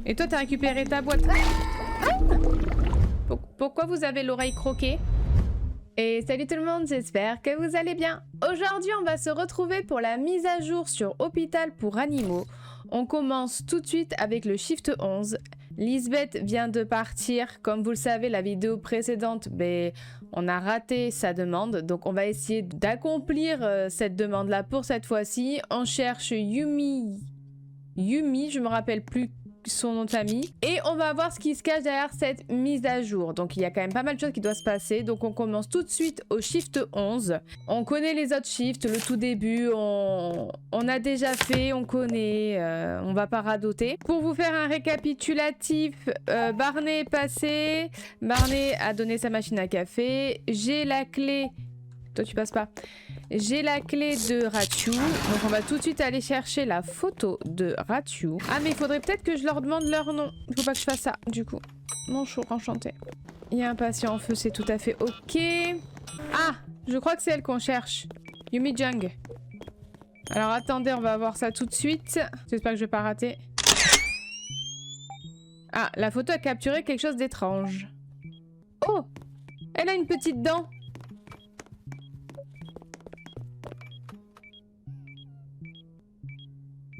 Et toi, t'as récupéré ta boîte. Pourquoi vous avez l'oreille croquée? Et salut tout le monde, j'espère que vous allez bien. Aujourd'hui, on va se retrouver pour la mise à jour sur Hôpital pour Animaux. On commence tout de suite avec le Shift 11. Lisbeth vient de partir. Comme vous le savez, la vidéo précédente, on a raté sa demande. Donc on va essayer d'accomplir cette demande-là pour cette fois-ci. On cherche Yumi, je me rappelle plus son nom de famille. Et on va voir ce qui se cache derrière cette mise à jour. Donc il y a quand même pas mal de choses qui doivent se passer. Donc on commence tout de suite au Shift 11. On connaît les autres shifts, le tout début, on a déjà fait, on connaît, on va pas radoter. Pour vous faire un récapitulatif, Barney est passé, Barney a donné sa machine à café, j'ai la clé... Toi tu passes pas. J'ai la clé de Rachou, donc on va tout de suite aller chercher la photo de Rachou. Ah mais il faudrait peut-être que je leur demande leur nom. Il faut pas que je fasse ça du coup. Bonjour, enchanté. Il y a un patient en feu, c'est tout à fait ok. Ah, je crois que c'est elle qu'on cherche. Yumi Jung. Alors attendez, on va voir ça tout de suite. J'espère que je vais pas rater. Ah, la photo a capturé quelque chose d'étrange. Oh, elle a une petite dent.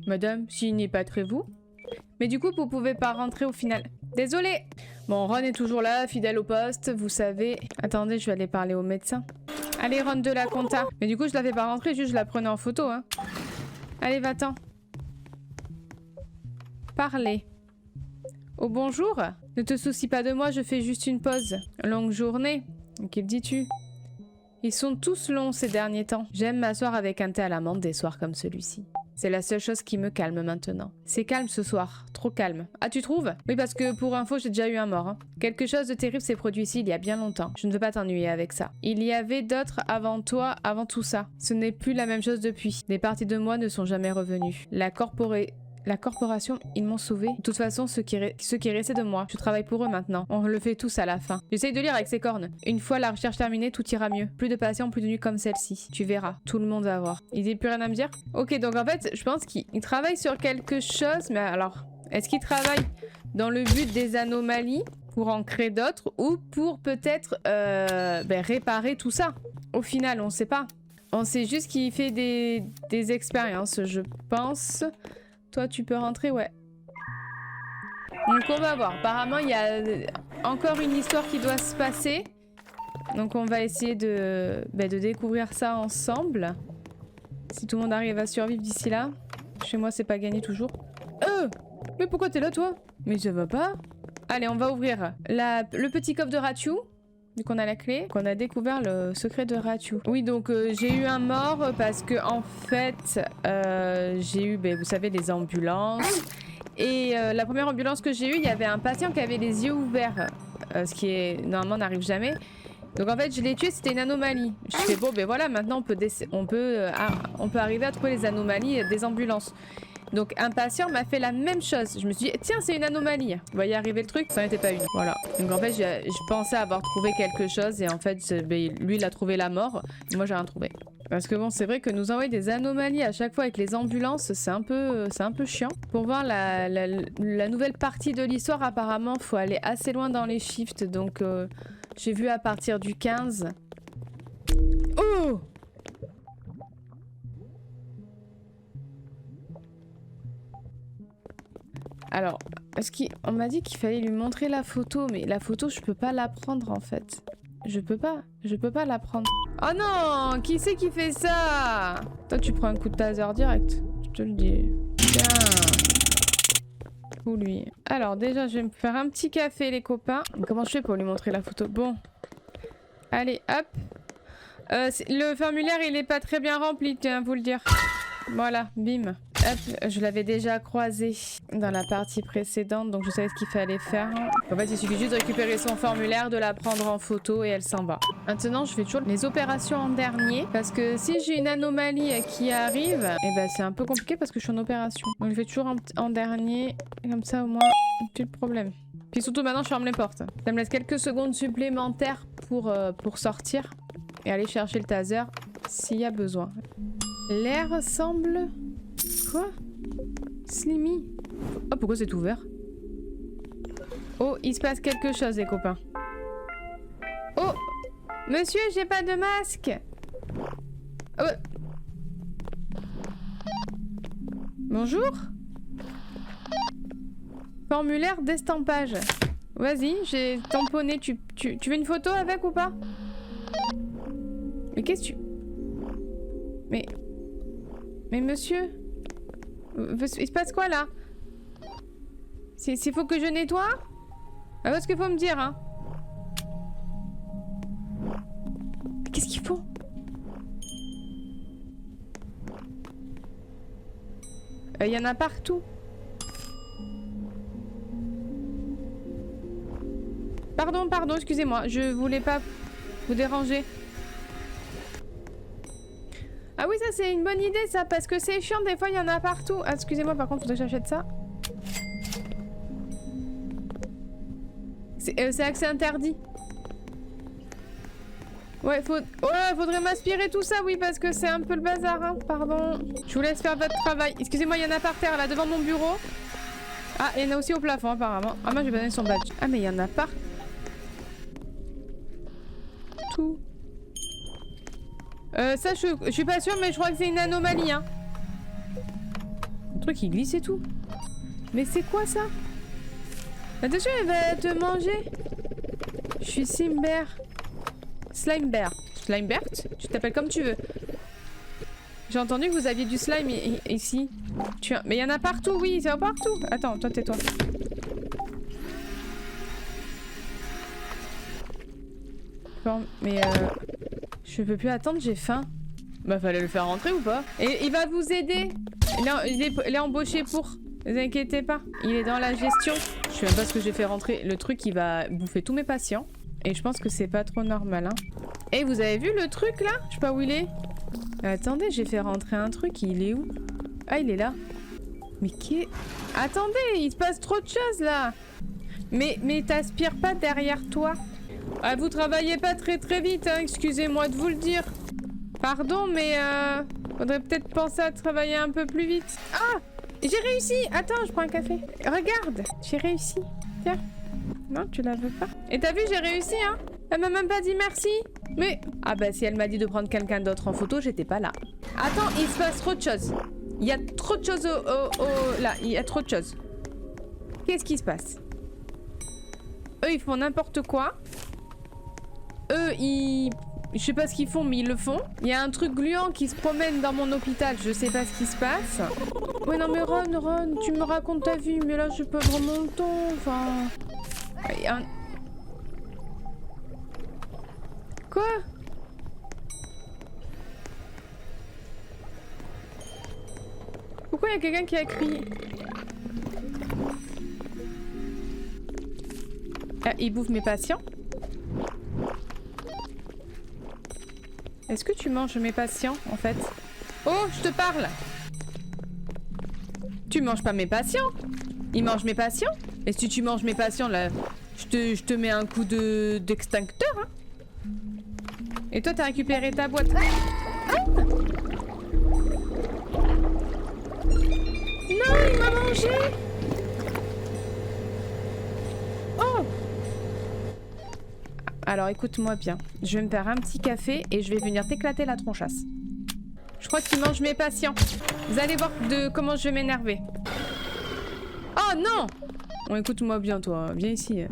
Madame, s'il n'est pas très vous. Mais du coup, vous pouvez pas rentrer au final. Désolé. Bon, Ron est toujours là, fidèle au poste, vous savez. Attendez, je vais aller parler au médecin. Allez, Ron de la compta. Mais du coup, je la fais pas rentrer, juste je la prenais en photo, hein. Allez, va-t'en. Parlez. Oh, bonjour. Ne te soucie pas de moi, je fais juste une pause. Longue journée. Qu'il dis-tu? Ils sont tous longs ces derniers temps. J'aime m'asseoir avec un thé à la menthe des soirs comme celui-ci. C'est la seule chose qui me calme maintenant. C'est calme ce soir, trop calme. Ah, tu trouves? Oui, parce que pour info, j'ai déjà eu un mort. Hein. Quelque chose de terrible s'est produit ici il y a bien longtemps. Je ne veux pas t'ennuyer avec ça. Il y avait d'autres avant toi, avant tout ça. Ce n'est plus la même chose depuis. Des parties de moi ne sont jamais revenues. La corporation, ils m'ont sauvé. De toute façon, ce qui est resté de moi, je travaille pour eux maintenant. On le fait tous à la fin. J'essaye de lire avec ses cornes. Une fois la recherche terminée, tout ira mieux. Plus de patients, plus de nuits comme celle-ci. Tu verras, tout le monde va voir. Il n'y a plus rien à me dire? Ok, donc en fait, je pense qu'il travaille sur quelque chose, mais alors, est-ce qu'il travaille dans le but des anomalies pour en créer d'autres ou pour peut-être réparer tout ça? Au final, on sait pas. On sait juste qu'il fait des expériences, je pense. Toi, tu peux rentrer, ouais. Donc, on va voir. Apparemment, il y a encore une histoire qui doit se passer. Donc, on va essayer de découvrir ça ensemble. Si tout le monde arrive à survivre d'ici là. Chez moi, c'est pas gagné toujours. Mais pourquoi t'es là, toi? Mais ça va pas. Allez, on va ouvrir le petit coffre de Rachou. Vu qu'on a la clé, qu'on a découvert le secret de Rachou. Oui, donc j'ai eu un mort parce que en fait, j'ai eu, vous savez, les ambulances. Et la première ambulance que j'ai eue, il y avait un patient qui avait les yeux ouverts. Ce qui est, normalement, n'arrive jamais. Donc en fait, je l'ai tué, c'était une anomalie. Je fais, bon, voilà, maintenant on peut arriver à trouver les anomalies des ambulances. Donc un patient m'a fait la même chose. Je me suis dit, tiens, c'est une anomalie. Vous voyez arriver le truc? Ça n'était pas une. Voilà. Donc en fait, je pensais avoir trouvé quelque chose et en fait, lui, il a trouvé la mort. Et moi, j'ai rien trouvé. Parce que bon, c'est vrai que nous envoyer des anomalies à chaque fois avec les ambulances, c'est un peu chiant. Pour voir la nouvelle partie de l'histoire, apparemment, faut aller assez loin dans les shifts. Donc j'ai vu à partir du 15. Oh! Alors, on m'a dit qu'il fallait lui montrer la photo, mais la photo, je peux pas la prendre en fait. Je peux pas la prendre. Oh non! Qui c'est qui fait ça? Toi, tu prends un coup de taser direct. Je te le dis. Tiens. Ou lui. Alors, déjà, je vais me faire un petit café, les copains. Comment je fais pour lui montrer la photo? Bon. Allez, hop. Le formulaire, il est pas très bien rempli, tiens, vous le dire. Voilà, bim. Hop, je l'avais déjà croisé dans la partie précédente, donc je savais ce qu'il fallait faire. En fait, il suffit juste de récupérer son formulaire, de la prendre en photo et elle s'en va. Maintenant, je fais toujours les opérations en dernier, parce que si j'ai une anomalie qui arrive, c'est un peu compliqué parce que je suis en opération. Donc je fais toujours en dernier, comme ça au moins, plus de problème. Puis surtout maintenant, je ferme les portes. Ça me laisse quelques secondes supplémentaires pour sortir et aller chercher le taser s'il y a besoin. L'air semble... Quoi? Slimy. Oh, pourquoi c'est ouvert? Oh, il se passe quelque chose, les copains. Oh, monsieur, j'ai pas de masque. Oh. Bonjour. Formulaire d'estampage. Vas-y, j'ai tamponné. Tu veux une photo avec ou pas? Mais qu'est-ce que tu... Mais monsieur... Il se passe quoi là? S'il faut que je nettoie? Ah, parce qu'il faut me dire, hein. Qu'est-ce qu'il faut? Il y en a partout. Pardon, excusez-moi. Je voulais pas vous déranger. Ah oui, ça c'est une bonne idée ça, parce que c'est chiant, des fois il y en a partout. Ah, excusez-moi, par contre, faudrait que j'achète ça. C'est accès interdit. Ouais, faudrait m'aspirer tout ça, oui, parce que c'est un peu le bazar, hein. Pardon. Je vous laisse faire votre travail. Excusez-moi, il y en a par terre, là, devant mon bureau. Ah, il y en a aussi au plafond, apparemment. Ah, moi, j'ai pas donné son badge. Ah, mais il y en a partout. Ça, je suis pas sûre, mais je crois que c'est une anomalie, hein. Le truc, il glisse et tout. Mais c'est quoi, ça? Attention, elle va te manger. Je suis Simber. Slimebert. Slimebert? Tu t'appelles comme tu veux. J'ai entendu que vous aviez du slime ici. Mais il y en a partout, oui, c'est partout. Attends, toi, tais-toi. Bon, mais je peux plus attendre, j'ai faim. Bah, fallait le faire rentrer ou pas? Et il va vous aider. Il est embauché pour. Ne vous inquiétez pas. Il est dans la gestion. Je sais même pas ce que j'ai fait rentrer. Le truc, il va bouffer tous mes patients. Et je pense que c'est pas trop normal, hein. Et vous avez vu le truc là? Je sais pas où il est. Attendez, j'ai fait rentrer un truc. Il est où? Ah, il est là. Mais qui est... Attendez, il se passe trop de choses là. Mais t'aspires pas derrière toi. Ah, vous travaillez pas très vite, hein. Excusez-moi de vous le dire. Pardon, mais faudrait peut-être penser à travailler un peu plus vite. Ah, j'ai réussi. Attends, je prends un café. Regarde, j'ai réussi. Tiens. Non, tu la veux pas? Et t'as vu, j'ai réussi, hein? Elle m'a même pas dit merci. Mais... Ah bah si elle m'a dit de prendre quelqu'un d'autre en photo, j'étais pas là. Attends, il se passe trop de choses. Il y a trop de choses là, il y a trop de choses. Qu'est-ce qui se passe? Eux, ils font n'importe quoi. Eux, ils... Je sais pas ce qu'ils font, mais ils le font. Il y a un truc gluant qui se promène dans mon hôpital. Je sais pas ce qui se passe. Ouais, non mais Ron, tu me racontes ta vie, mais là, je peux vraiment le temps. Enfin... Quoi? Pourquoi il y a quelqu'un qui a crié? Ah, il bouffe mes patients? Est-ce que tu manges mes patients, en fait? Oh, je te parle! Tu manges pas mes patients? Il mange mes patients? Et si tu manges mes patients, là, je te mets un coup d'extincteur, hein? Et toi, t'as récupéré ta boîte. Ah! Non, il m'a mangé! Oh! Alors, écoute-moi bien. Je vais me faire un petit café et je vais venir t'éclater la tronchasse. Je crois qu'il mange mes patients. Vous allez voir comment je vais m'énerver. Oh non! Bon, écoute-moi bien, toi. Viens ici.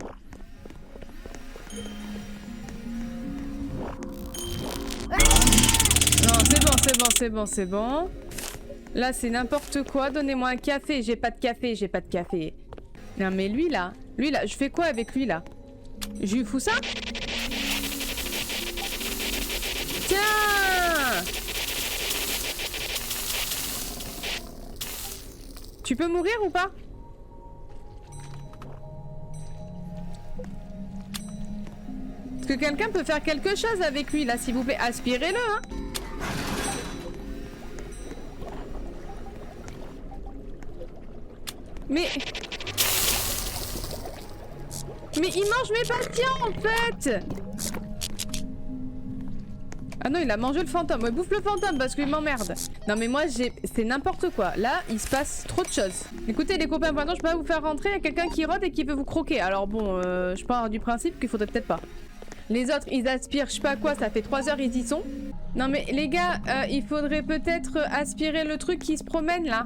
Non, c'est bon. Là, c'est n'importe quoi. Donnez-moi un café. J'ai pas de café. Non, mais lui, là, je fais quoi avec lui, là? Je lui fous ça? Tiens! Tu peux mourir ou pas? Est-ce que quelqu'un peut faire quelque chose avec lui, là, s'il vous plaît? Aspirez-le, hein? Mais il mange mes patients, en fait! Ah non, il a mangé le fantôme. Ouais, bouffe le fantôme parce qu'il m'emmerde. Non mais moi, c'est n'importe quoi. Là, il se passe trop de choses. Écoutez les copains, maintenant je peux pas vous faire rentrer. Il y a quelqu'un qui rôde et qui veut vous croquer. Alors bon, je pars du principe qu'il faudrait peut-être pas. Les autres, ils aspirent, je sais pas quoi, ça fait 3 heures, ils y sont. Non mais les gars, il faudrait peut-être aspirer le truc qui se promène là.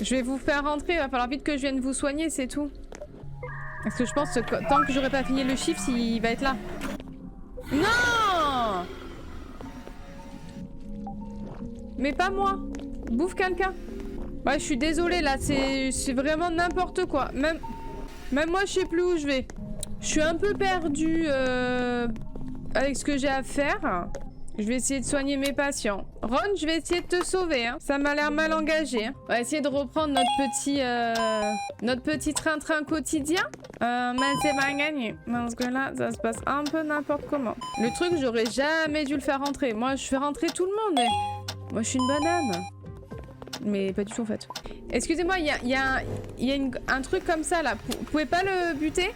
Je vais vous faire rentrer, il va falloir vite que je vienne vous soigner, c'est tout. Parce que je pense que tant que j'aurai pas fini le chiffre, il va être là. Non! Mais pas moi. Bouffe quelqu'un. Ouais, je suis désolée là, c'est vraiment n'importe quoi. Même moi, je sais plus où je vais. Je suis un peu perdue avec ce que j'ai à faire. Je vais essayer de soigner mes patients. Ron, je vais essayer de te sauver. Hein. Ça m'a l'air mal engagé. Hein. On va essayer de reprendre notre petit train-train quotidien. Mais c'est pas gagné. Parce que là, ça se passe un peu n'importe comment. Le truc, j'aurais jamais dû le faire rentrer. Moi, je fais rentrer tout le monde. Mais... moi, je suis une banane. Mais pas du tout, en fait. Excusez-moi, il y a un truc comme ça, là. Vous pouvez pas le buter?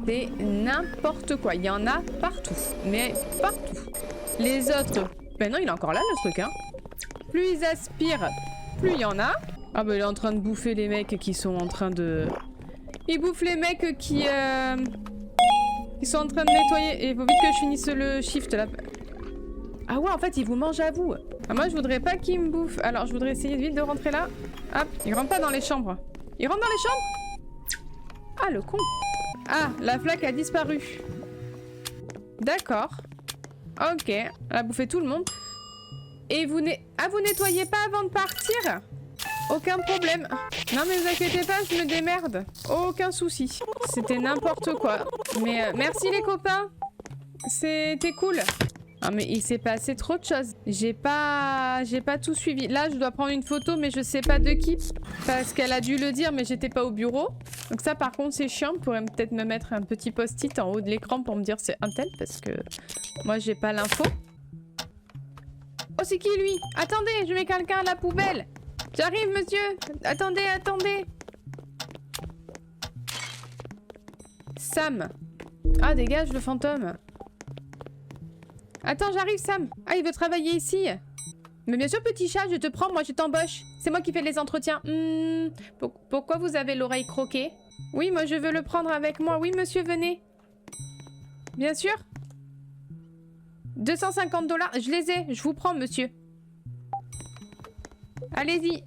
C'est n'importe quoi. Il y en a partout. Mais partout. Les autres... ben non, il est encore là, le truc, hein. Plus ils aspirent, plus il y en a. Ah bah il est en train de bouffer les mecs qui sont en train de... il bouffe les mecs qui sont en train de nettoyer. Et il faut vite que je finisse le shift, là. Ah ouais, en fait, il vous mange à vous. Ah, moi, je voudrais pas qu'il me bouffe. Alors, je voudrais essayer vite de rentrer là. Hop, il rentre pas dans les chambres. Il rentre dans les chambres? Ah, le con. Ah, la flaque a disparu. D'accord. Ok, elle a bouffé tout le monde. Et vous nettoyez pas avant de partir? Aucun problème. Non mais vous inquiétez pas, je me démerde. Aucun souci. C'était n'importe quoi. Mais merci les copains. C'était cool. Ah mais il s'est passé trop de choses. J'ai pas tout suivi. Là je dois prendre une photo mais je sais pas de qui. Parce qu'elle a dû le dire mais j'étais pas au bureau. Donc ça par contre c'est chiant. Vous pourrez peut-être me mettre un petit post-it en haut de l'écran pour me dire c'est un tel. Parce que moi j'ai pas l'info. Oh c'est qui lui? Attendez, je mets quelqu'un à la poubelle. J'arrive monsieur. Attendez, attendez. Sam. Ah dégage le fantôme. Attends, j'arrive, Sam. Ah, il veut travailler ici. Mais bien sûr, petit chat, je te prends, moi je t'embauche. C'est moi qui fais les entretiens. Pourquoi vous avez l'oreille croquée? Oui, moi je veux le prendre avec moi. Oui, monsieur, venez. Bien sûr. 250 $, je les ai. Je vous prends, monsieur. Allez-y.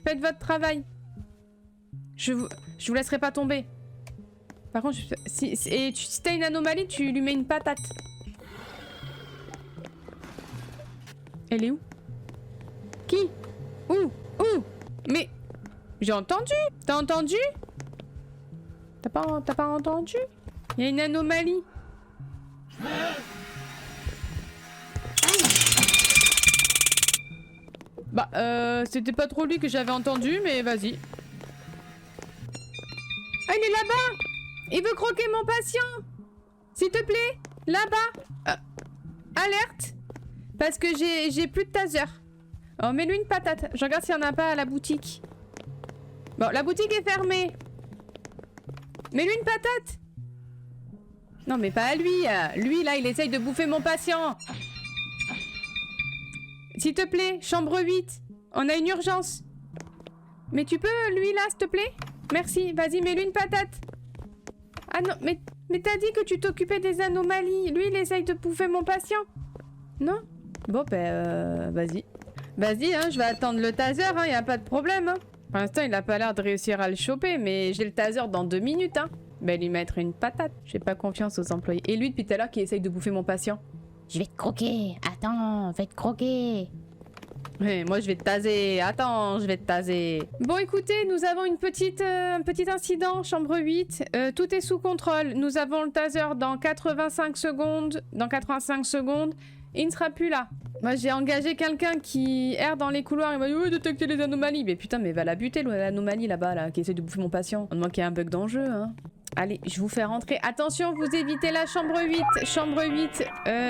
Faites votre travail. Je vous laisserai pas tomber. Par contre, si t'as une anomalie, tu lui mets une patate. Elle est où? Qui? Où? Mais... j'ai entendu. T'as entendu? T'as pas entendu? Il y a une anomalie. Bah, c'était pas trop lui que j'avais entendu, mais vas-y. Ah, il est là-bas! Il veut croquer mon patient! S'il te plaît! Là-bas! Alerte! Parce que j'ai plus de taser. Oh, mets-lui une patate. Je regarde s'il n'y en a pas à la boutique. Bon, la boutique est fermée. Mets-lui une patate! Non, mais pas à lui. Lui, là, il essaye de bouffer mon patient. S'il te plaît, chambre 8. On a une urgence. Mais tu peux, lui, là, s'il te plaît? Merci. Vas-y, mets-lui une patate. Ah non, mais t'as dit que tu t'occupais des anomalies. Lui, il essaye de bouffer mon patient. Non? Bon, ben, vas-y. Vas-y, hein, je vais attendre le taser, hein, y a pas de problème, hein. Pour l'instant, il a pas l'air de réussir à le choper, mais j'ai le taser dans 2 minutes, hein. Ben, lui mettre une patate. J'ai pas confiance aux employés. Et lui, depuis tout à l'heure, qui essaye de bouffer mon patient. Je vais te croquer. Attends, je vais te croquer. Ouais, moi je vais te taser. Attends, je vais te taser. Bon, écoutez, nous avons un petit incident, chambre 8. Tout est sous contrôle. Nous avons le taser dans 85 secondes. Il ne sera plus là. Moi, j'ai engagé quelqu'un qui erre dans les couloirs. Il m'a dit, oui, détecter les anomalies. Mais putain, mais va la buter, l'anomalie là-bas, là, qui essaie de bouffer mon patient. On demande qu'il y a un bug dans le jeu, hein. Allez, je vous fais rentrer. Attention, vous évitez la chambre 8. Chambre 8,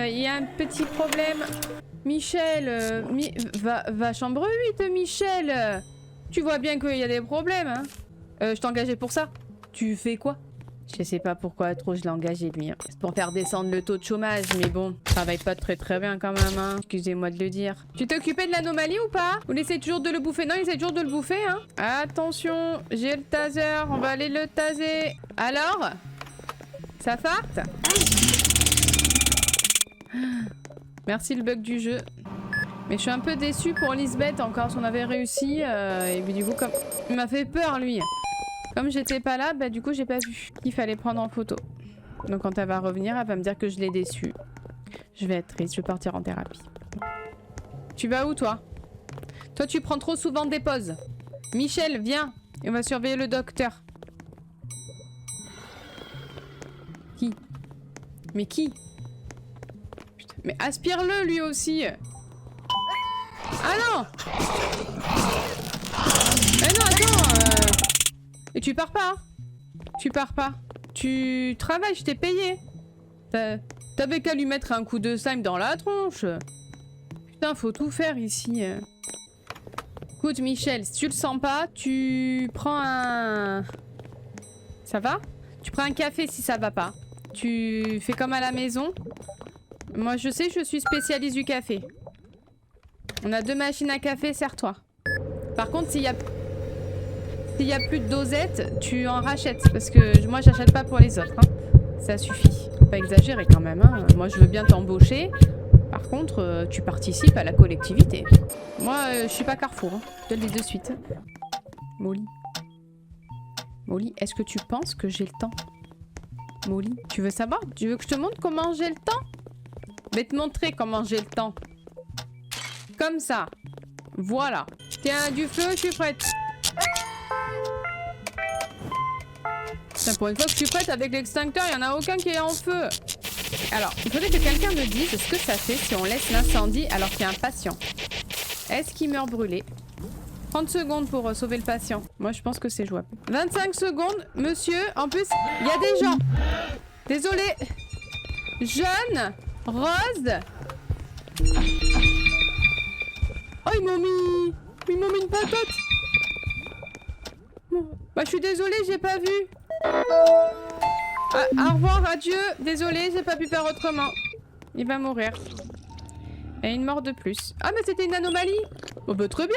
il y a un petit problème. Michel, va chambre 8, Michel. Tu vois bien qu'il y a des problèmes, hein. Je t'ai engagé pour ça. Tu fais quoi? Je sais pas pourquoi trop je l'ai engagé lui. Hein. C'est pour faire descendre le taux de chômage, mais bon, ça travaille pas très bien quand même. Hein. Excusez-moi de le dire. Tu t'es occupé de l'anomalie ou pas? Ou il essaie toujours de le bouffer? Non, il essaie toujours de le bouffer. Hein. Attention, j'ai le taser. On va aller le taser. Alors? Ça farte? Merci le bug du jeu. Mais je suis un peu déçue pour Lisbeth encore si on avait réussi. Et puis du coup, comme il m'a fait peur lui. Comme j'étais pas là, bah du coup j'ai pas vu qu'il fallait prendre en photo. Donc quand elle va revenir, elle va me dire que je l'ai déçue. Je vais être triste, je vais partir en thérapie. Tu vas où toi? Toi tu prends trop souvent des pauses. Michel, viens. On va surveiller le docteur. Qui? Mais qui? Putain, mais aspire-le lui aussi. Ah non! Mais non, attends. Et tu pars pas, hein? Tu pars pas. Tu travailles, je t'ai payé. T'avais qu'à lui mettre un coup de slime dans la tronche. Putain, faut tout faire ici. Écoute, Michel, si tu le sens pas, tu prends un... Ça va? Tu prends un café si ça va pas. Tu fais comme à la maison. Moi, je sais, je suis spécialiste du café. On a 2 machines à café, serre-toi. Par contre, s'il y a plus de dosettes, tu en rachètes. Parce que moi, j'achète pas pour les autres. Hein. Ça suffit. Faut pas exagérer quand même. Hein. Moi, je veux bien t'embaucher. Par contre, tu participes à la collectivité. Moi, je suis pas Carrefour. Hein. Je te le dis de suite. Molly. Molly, est-ce que tu penses que j'ai le temps? Molly, tu veux savoir? Tu veux que je te montre comment j'ai le temps? Je vais te montrer comment j'ai le temps. Comme ça. Voilà. Tiens, du feu, je suis prête. Putain, pour une fois que je suis prête avec l'extincteur, il n'y en a aucun qui est en feu. Alors, il faudrait que quelqu'un me dise ce que ça fait si on laisse l'incendie alors qu'il y a un patient. Est-ce qu'il meurt brûlé? 30 secondes pour sauver le patient. Moi, je pense que c'est jouable. 25 secondes, monsieur. En plus, il y a des gens. Désolé. Jaune. Rose. Oh, ils m'ont mis une patate. Bon. Bah, je suis désolée, j'ai pas vu. Ah, au revoir, adieu. Désolée, j'ai pas pu faire autrement. Il va mourir. Et une mort de plus. Ah, mais c'était une anomalie. Oh, bah, très bien.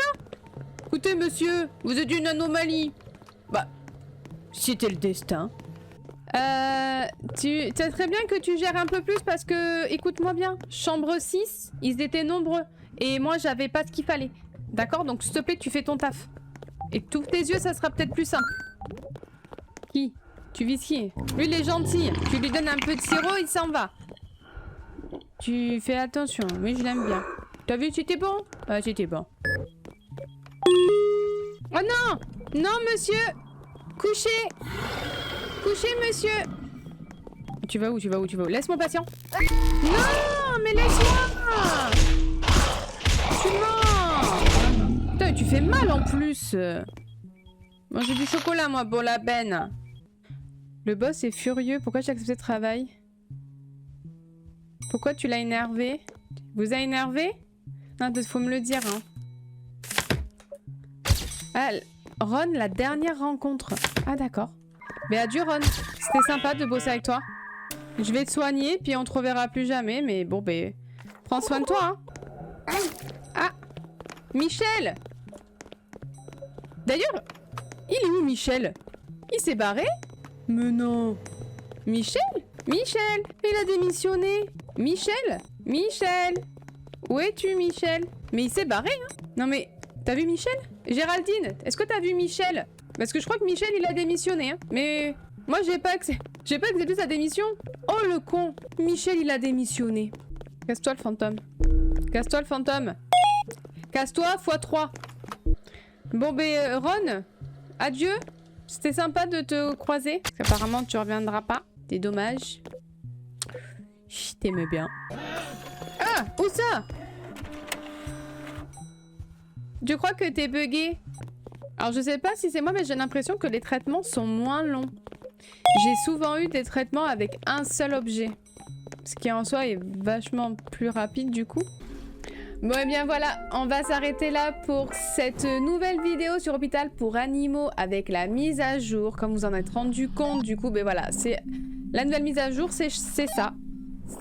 Écoutez, monsieur, vous êtes une anomalie. Bah, c'était le destin. C'est très bien que tu gères un peu plus parce que, écoute-moi bien, chambre 6, ils étaient nombreux. Et moi, j'avais pas ce qu'il fallait. D'accord? Donc, s'il te plaît, tu fais ton taf. Et tu ouvres tes yeux, ça sera peut-être plus simple. Qui? Tu vises qui? Lui, il est gentil. Tu lui donnes un peu de sirop, il s'en va. Tu fais attention. Oui, je l'aime bien. T'as vu, c'était bon? Ah, c'était bon. Oh non! Non, monsieur! Couchez! Couchez, monsieur! Tu vas où? Tu vas où? Tu vas où? Laisse mon patient! Non! Mais laisse-moi! Tu mens! Putain, tu fais mal en plus! Moi, j'ai du chocolat, moi, pour la benne. Le boss est furieux. Pourquoi j'ai accepté le travail? Pourquoi tu l'as énervé? Vous a énervé? Non, faut me le dire, hein. Ah, Ron, la dernière rencontre. Ah, d'accord. Mais adieu, Ron. C'était sympa de bosser avec toi. Je vais te soigner, puis on te reverra plus jamais. Mais bon, ben... Prends soin de toi, hein. Ah! Michel! D'ailleurs, il est où, Michel? Il s'est barré? Mais non. Michel? Michel! Il a démissionné. Michel? Michel! Où es-tu, Michel? Mais il s'est barré, hein. Non, mais... T'as vu Michel? Géraldine, est-ce que t'as vu Michel? Parce que je crois que Michel, il a démissionné, hein. Mais moi, j'ai pas accepté sa démission. Oh, le con. Michel, il a démissionné. Casse-toi, le fantôme. Casse-toi, le fantôme. Casse-toi, x3. Bon, ben, Ron, adieu. C'était sympa de te croiser. Parce qu'apparemment, tu reviendras pas. C'est dommage. Je t'aime bien. Ah, où ça? Je crois que t'es bugué. Alors je sais pas si c'est moi, mais j'ai l'impression que les traitements sont moins longs. J'ai souvent eu des traitements avec un seul objet. Ce qui en soi est vachement plus rapide du coup. Bon et bien voilà, on va s'arrêter là pour cette nouvelle vidéo sur Hôpital pour Animaux avec la mise à jour. Comme vous en êtes rendu compte, du coup, ben voilà, c'est la nouvelle mise à jour, c'est ça.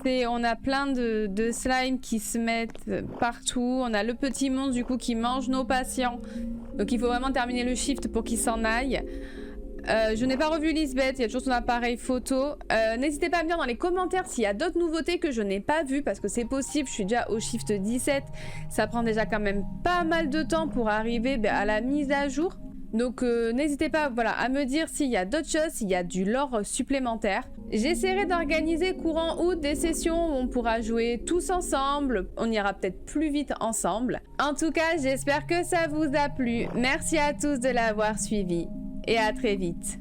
On a plein de slimes qui se mettent partout. On a le petit monstre du coup qui mange nos patients. Donc il faut vraiment terminer le shift pour qu'il s'en aille. Je n'ai pas revu Lisbeth, il y a toujours son appareil photo. N'hésitez pas à me dire dans les commentaires s'il y a d'autres nouveautés que je n'ai pas vues, parce que c'est possible, je suis déjà au shift 17. Ça prend déjà quand même pas mal de temps pour arriver à la mise à jour. Donc n'hésitez pas voilà, à me dire s'il y a d'autres choses, s'il y a du lore supplémentaire. J'essaierai d'organiser courant août des sessions où on pourra jouer tous ensemble. On ira peut-être plus vite ensemble. En tout cas, j'espère que ça vous a plu. Merci à tous de l'avoir suivi et à très vite.